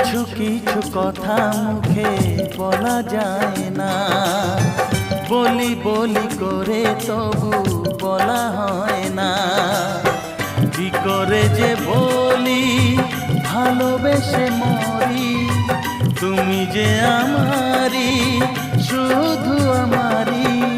কিছু কিছু কথা মুখে বলা যায় না, বলি বলি করে তবু বলা হয় না। কি করে যে বলি ভালোবেসে মরি, তুমি যে আমারই, শুধু আমারই।